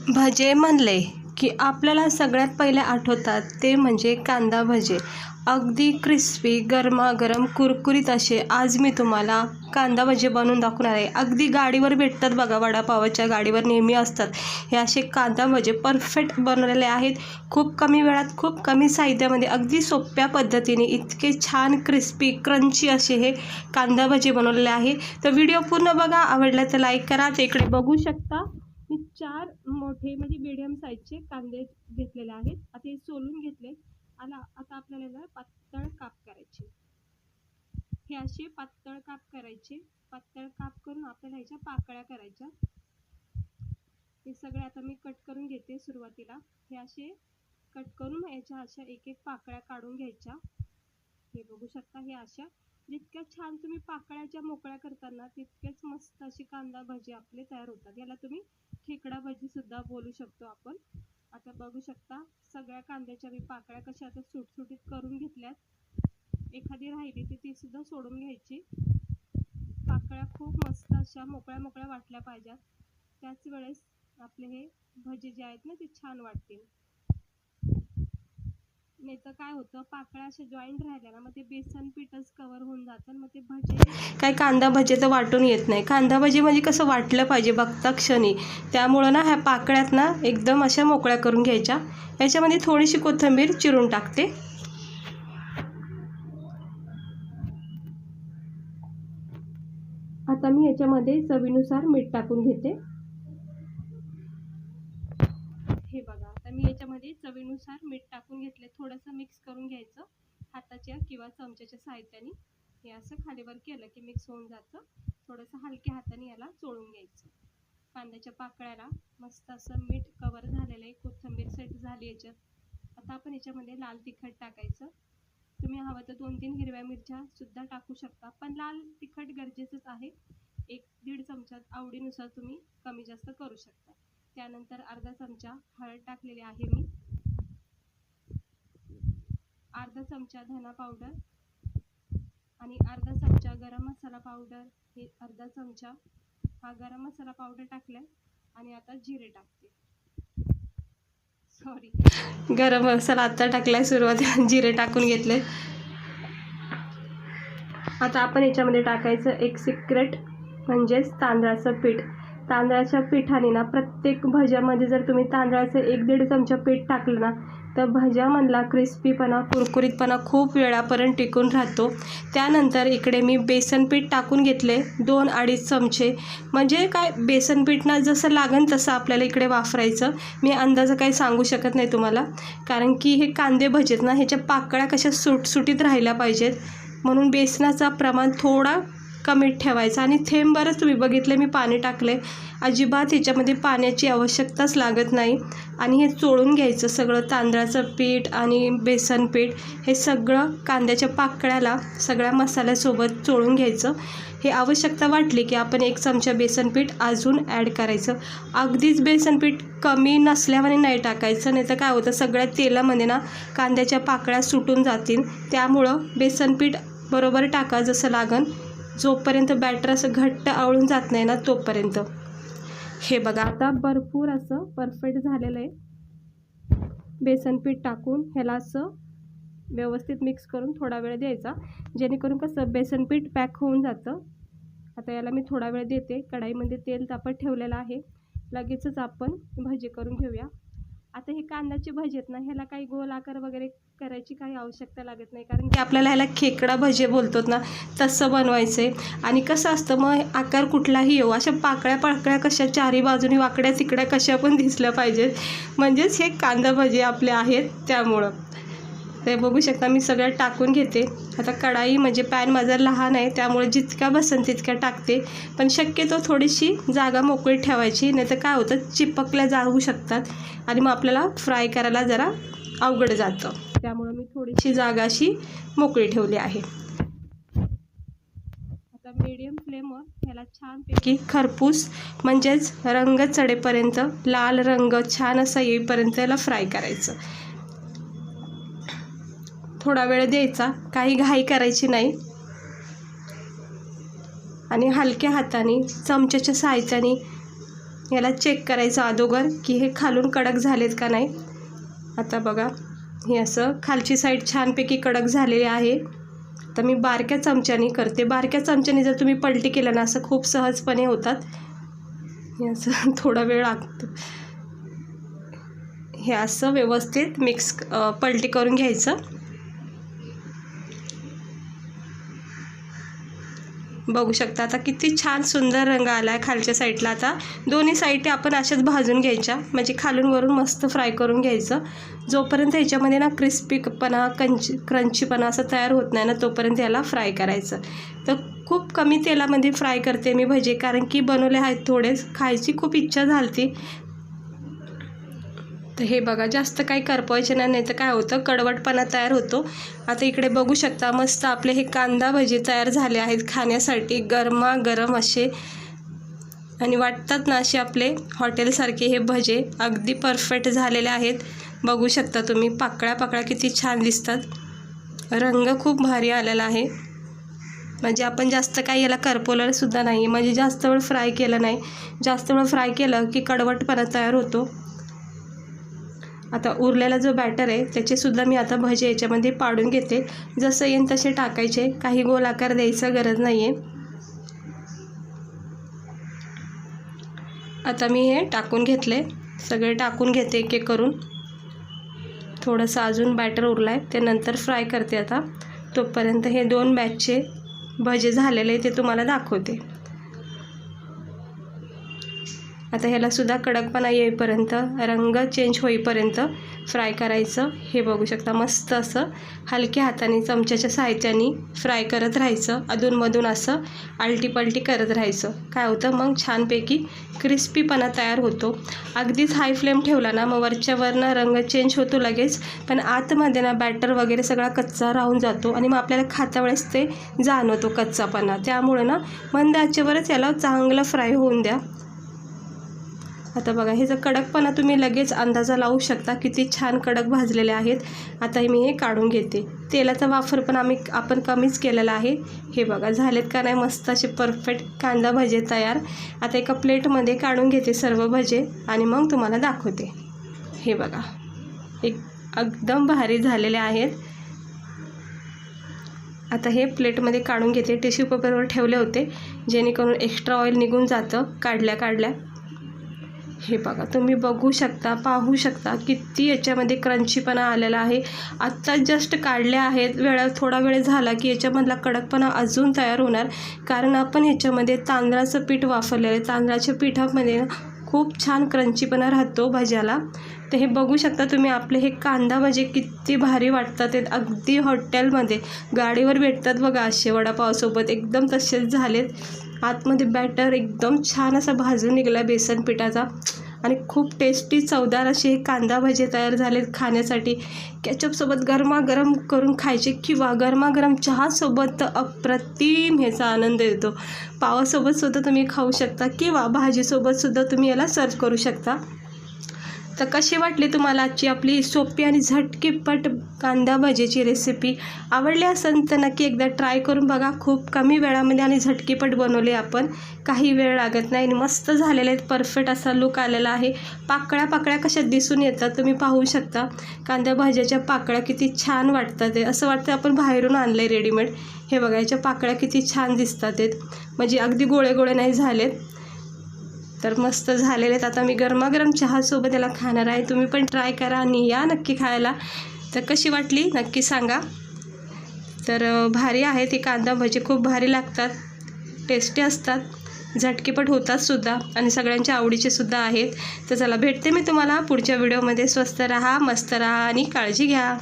भजे म्हणले की आपल्याला सगळ्यात पहिले आठवतात ते म्हणजे कांदा भजे. अगदी क्रिस्पी, गरमागरम, कुरकुरीत असे आज मी तुम्हाला कांदा भजे बनवून दाखवणार आहे. अगदी गाडीवर भेटतात बघा, वडापावाच्या गाडीवर नेहमी असतात. हे असे कांदा भजे परफेक्ट बनवलेले आहेत. खूप कमी वेळात, खूप कमी साहित्यामध्ये, अगदी सोप्या पद्धतीने इतके छान क्रिस्पी, क्रंची असे हे कांदा भजे बनवलेले आहे. तर व्हिडिओ पूर्ण बघा. आवडला तर लाईक करा. तर इकडे बघू शकता मी 4 मोठे म्हणजे मीडियम साईजचे कांदे घेतलेले आहेत. आता हे सोलून घेतले. आता आपल्याला ना पातळ काप करायचे. हे असे पातळ काप करायचे. पातळ काप करून आपल्याला ह्याच्या पाकळ्या करायच्या. हे सगळे आता मी कट करून घेते. सुरुवातीला हे असे कट करून याच्या अशा एक एक पाकळ्या काढून घ्यायच्या. हे बघू शकता. हे अशा जितक्या छान तुम्ही पाकळ्याच्या मोकळ्या करताना तितकेच मस्त अशी कांदा भजी आपले तयार होतात. याला तुम्ही खेकडा भजी सुद्धा बोलू शकतो आपण. आता बघू शकता सगळ्या कांद्याच्या मी पाकळ्या कशा आता सुटसुटीत करून घेतल्यात. एखादी राहिली तर ती सुद्धा सोडून घ्यायची. पाकळ्या खूप मस्त अशा मोकळ्या मोकळ्या वाटल्या पाहिजेत. त्याच वेळेस आपले हे भजी जे आहेत ना ते छान वाटतील. नाही तर काय होतं, पाकळ्या अशा जॉईंट राहिल्या ना मग ते बेसन पीठच कव्हर होऊन जातं. मग ते भजे काय कांदा भजे तर वाटून येत नाही. कांदा भजी म्हणजे कसं वाटलं पाहिजे बघता क्षणी. त्यामुळं ना ह्या पाकळ्यात ना एकदम अशा मोकळ्या करून घ्यायच्या. याच्यामध्ये थोडीशी कोथिंबीर चिरून टाकते. आता मी याच्यामध्ये चवीनुसार मीठ टाकून घेते. हे बघा, आता मी याच्यामध्ये चवीनुसार मीठ टाकून घेतले. थोडंसं मिक्स करून घ्यायचं हाताच्या किंवा चमच्याच्या साहाय्याने. हे असं खालीवर केलं की मिक्स होऊन जातं. थोडंसं हलक्या हाताने याला चोळून घ्यायचं. कांद्याच्या पाकळ्याला मस्त असं मीठ कव्हर झालेलं आहे. कोथिंबीर सेट झाली याच्यात. आता आपण याच्यामध्ये लाल तिखट टाकायचं. तुम्ही हवं तर 2-3 हिरव्या मिरच्या सुद्धा टाकू शकता, पण लाल तिखट गरजेचंच आहे. 1-1.5 चमचा आवडीनुसार तुम्ही कमी जास्त करू शकता. त्यानंतर अर्धा चमचा हळद टाकलेली आहे मी. अर्धा चमचा धना पावडर आणि अर्धा चमचा गरम मसाला पावडर. हे अर्धा चमचा हा गरम मसाला पावडर टाकलाय. आणि आता जिरे टाकते. गरम मसाला आता टाकलाय सुरुवातीला, जिरे टाकून घेतले. आता आपण याच्यामध्ये टाकायचं एक सिक्रेट म्हणजेच तांदळाचं पीठ. तांदळाच्या पिठाने ना प्रत्येक भज्यामध्ये जर तुम्ही तांदळाचं 1-1.5 चमचा पीठ टाकलं ना तर भज्यामधला क्रिस्पीपणा, कुरकुरीतपणा खूप वेळापर्यंत टिकून राहतो. त्यानंतर इकडे मी बेसन पीठ टाकून घेतले 2-2.5 चमचे. म्हणजे काय, बेसन पीठ ना जसं लागेल तसं आपल्याला इकडे वापरायचं. मी अंदाज काही सांगू शकत नाही तुम्हाला, कारण की हे कांदे भजेत ना ह्याच्या पाकळ्या कशा सुटसुटीत राहिल्या पाहिजेत. म्हणून बेसनाचा प्रमाण थोडा कमी ठेवायचा. आणि थेंबरच तुम्ही बघितले मी पाणी टाकले. अजिबात ह्याच्यामध्ये पाण्याची आवश्यकताच लागत नाही. आणि हे चोळून घ्यायचं सगळं, तांदळाचं पीठ आणि बेसन पीठ हे सगळं कांद्याच्या पाकळ्याला सगळ्या मसाल्यासोबत चोळून घ्यायचं. हे आवश्यकता वाटली की आपण 1 चमचा बेसन पीठ अजून ॲड करायचं. अगदीच बेसन पीठ कमी नसल्यामुळे नाही टाकायचं, नाही तर काय होतं सगळ्या तेलामध्ये ना कांद्याच्या पाकळ्या सुटून जातील. त्यामुळं बेसन पीठ बरोबर टाका जसं लागन. जोपर्यंत बॅटर असं घट्ट आवळून जात नाही ना तोपर्यंत. हे बघा, आता भरपूर असं परफेक्ट झालेलं आहे. बेसन पीठ टाकून ह्याला असं व्यवस्थित मिक्स करून थोडा वेळ द्यायचा, जेणेकरून कसं बेसन पीठ पॅक होऊन जातं. आता याला मी थोडा वेळ देते. कढाईमध्ये तेल तापत ठेवलेलं आहे. लगेचच आपण भजी करून घेऊया. आता हे कांद्याचे भजी आहेत ना, ह्याला काही गोल आकार वगैरे करायची काही आवश्यकता लागत नाही, कारण की आपल्याला ह्याला खेकडा भजे बोलतात ना तसं बनवायचं आहे. आणि कसं असतं मग आकार कुठलाही येऊ, अशा पाकळ्या पाकळ्या कशा चारी बाजूनी वाकड्या तिकड्या कशा पण दिसल्या पाहिजेत, म्हणजेच हे कांदा भजे आपले आहेत. त्यामुळं ते बघू शकता मी सगळं टाकून घेते. आता कढाई म्हणजे पॅन माझा लहान आहे, त्यामुळे जितक्या बसन तितक्या टाकते. पण शक्यतो थोडीशी जागा मोकळी ठेवायची, नाही तर काय होतं चिपकल्या जाऊ शकतात आणि मग आपल्याला फ्राय करायला जरा अवघड जातं. त्यामुळे मी थोडीशी जागा अशी मोकळी ठेवली आहे. आता मीडियम फ्लेमवर ह्याला छानपैकी खरपूस म्हणजेच रंग चढेपर्यंत, लाल रंग छान असा येईपर्यंत याला फ्राय करायचं. थोडा वेळ द्यायचा, काही घाई करायची नाही. आणि हलक्या हाताने चमच्याच्या साहाय्याने याला चेक करायचं अगोदर की हे खालून कडक झालेत का नाही. आता बघा हे असं खालची साईड छानपैकी कडक झालेली आहे. तर मी बारक्या चमच्याने करते. बारक्या चमच्याने जर तुम्ही पलटी केलं ना असं खूप सहजपणे होतात. हे असं थोडा वेळ लागतो. हे असं व्यवस्थित मिक्स पलटी करून घ्यायचं. बघू शकता आता किती छान सुंदर रंग आला आहे खालच्या साईडला. आता दोन्ही साईडे आपण अशाच भाजून घ्यायच्या, म्हणजे खालून वरून मस्त फ्राय करून घ्यायचं. जोपर्यंत ह्याच्यामध्ये ना क्रिस्पीपणा क्रंचीपणा असं तयार होत नाही ना तोपर्यंत याला फ्राय करायचं. तर खूप कमी तेलामध्ये फ्राय करते मी भजे, कारण की बनवले आहेत थोडेच, खायची खूप इच्छा झाली. तर हे बघा जास्त काही करपवायचे नाही तर काय होतं कडवटपणा तयार होतो. आता इकडे बघू शकता मस्त आपले हे कांदा भजी तयार झाले आहेत खाण्यासाठी गरमागरम असे, आणि वाटतात ना असे आपले हॉटेलसारखे हे भजे. अगदी परफेक्ट झालेले आहेत. बघू शकता तुम्ही पाकळ्या किती छान दिसतात. रंग खूप भारी आलेला आहे. म्हणजे आपण जास्त काही याला करपवलं सुद्धा नाही, म्हणजे जास्त वेळ फ्राय केलं नाही. जास्त वेळ फ्राय केलं की कडवटपणा तयार होतो. आता उरलेला जो बॅटर आहे त्याचेसुद्धा मी आता भजे याच्यामध्ये पाडून घेते. जसं येईन तसे टाकायचे, काही गोल आकार द्यायचा गरज नाही आहे. आता मी हे टाकून घेतले, सगळे टाकून घेते एक एक करून. थोडंसं अजून बॅटर उरलं आहे ते नंतर फ्राय करते. आता तोपर्यंत हे 2 बॅचचे भजे झालेले ते तुम्हाला दाखवते. आता ह्यालासुद्धा कडकपणा येईपर्यंत, रंग चेंज होईपर्यंत फ्राय करायचं. हे बघू शकता मस्त असं हलक्या हाताने चमच्याच्या साहाय्याने फ्राय करत राहायचं. अधूनमधून असं आलटीपलटी करत राहायचं. काय होतं मग छानपैकी क्रिस्पीपणा तयार होतो. अगदीच हाय फ्लेम ठेवला ना मग वरच्यावरनं रंग चेंज होतो लगेच, पण आतमध्ये ना बॅटर वगैरे सगळा कच्चा राहून जातो आणि मग आपल्याला खाता वेळेस ते जाणवतो कच्चापणा. त्यामुळे ना मंद आचेवरच याला चांगलं फ्राय होऊन द्या. आता बघा ह्याचा कडकपणा तुम्ही लगेच अंदाजा लावू शकता, किती छान कडक भाजलेले आहेत. आता मी हे काढून घेते. तेलाचा वापर पण आपण कमीच केलेला आहे. हे बघा झालेत का नाही मस्त असे परफेक्ट कांदा भजे तयार. आता एका प्लेटमध्ये काढून घेते सर्व भजे आणि मग तुम्हाला दाखवते. हे बघा एकदम भारी झालेले आहेत. आता हे प्लेटमध्ये काढून घेते. टिश्यू पेपरवर ठेवले होते जेणेकरून एक्स्ट्रा ऑइल निघून जातं काढल्या. हे बघा तुम्ही बघू शकता, पाहू शकता किती याच्यामध्ये क्रंचीपणा आलेला आहे. आत्ता जस्ट काढले आहेत. थोडा वेळ झाला की याच्यामधला कडकपणा अजून तयार होणार, कारण आपण याच्यामध्ये तांदळाचं पीठ वापरलेलं आहे. तांदळाच्या पिठामध्ये खूप छान क्रंचीपणा राहतो भज्याला. तर हे बघू शकता तुम्ही आपले हे कांदा भजे किती भारी वाटतात. ते अगदी हॉटेलमध्ये गाडीवर भेटतात बघा असे वडापावसोबत, एकदम तसेच झालेत. आतमध्ये बॅटर एकदम छान असा भाजून निघाला बेसन पिठाचा आणि खूप टेस्टी चवदार असे हे कांदा भजे तयार झालेत खाण्यासाठी. केचपसोबत गरमागरम करून खायचे किंवा गरमागरम चहासोबत तर अप्रतिम ह्याचा आनंद येतो. पावासोबतसुद्धा तुम्ही खाऊ शकता किंवा भाजीसोबतसुद्धा तुम्ही याला सर्व करू शकता. तर कशी वाटली तुम्हाला आजची आपली सोपी आणि झटकीपट कांदा भजीची रेसिपी? आवडली असेल तर नक्की एकदा ट्राय करून बघा. खूप कमी वेळामध्ये आणि झटकीपट बनवले आपण, काही वेळ लागत नाही. मस्त झालेले आहेत. परफेक्ट असा लुक आलेला आहे. पाकळ्या कशा दिसून येतात तुम्ही पाहू शकता. कांदा भाज्याच्या पाकळ्या किती छान वाटतात. ते असं वाटतं आपण बाहेरून आणलं आहे रेडीमेड. हे बघा याच्या पाकळ्या किती छान दिसतात आहेत, म्हणजे अगदी गोळे नाही झालेत. तर मस्त झालेले आहेत. आता मी गरमागरम चहासोबत याला खाणार आहे. तुम्ही पण ट्राय करा आणि या नक्की खायला. तर कशी वाटली नक्की सांगा. तर भारी आहे ती कांदा भजी, खूप भारी लागतात, टेस्टी असतात, झटकीपट होतात सुद्धा आणि सगळ्यांच्या आवडीचे सुद्धा आहेत. तर चला भेटते मी तुम्हाला पुढच्या व्हिडिओमध्ये. स्वस्त राहा, मस्त राहा आणि काळजी घ्या.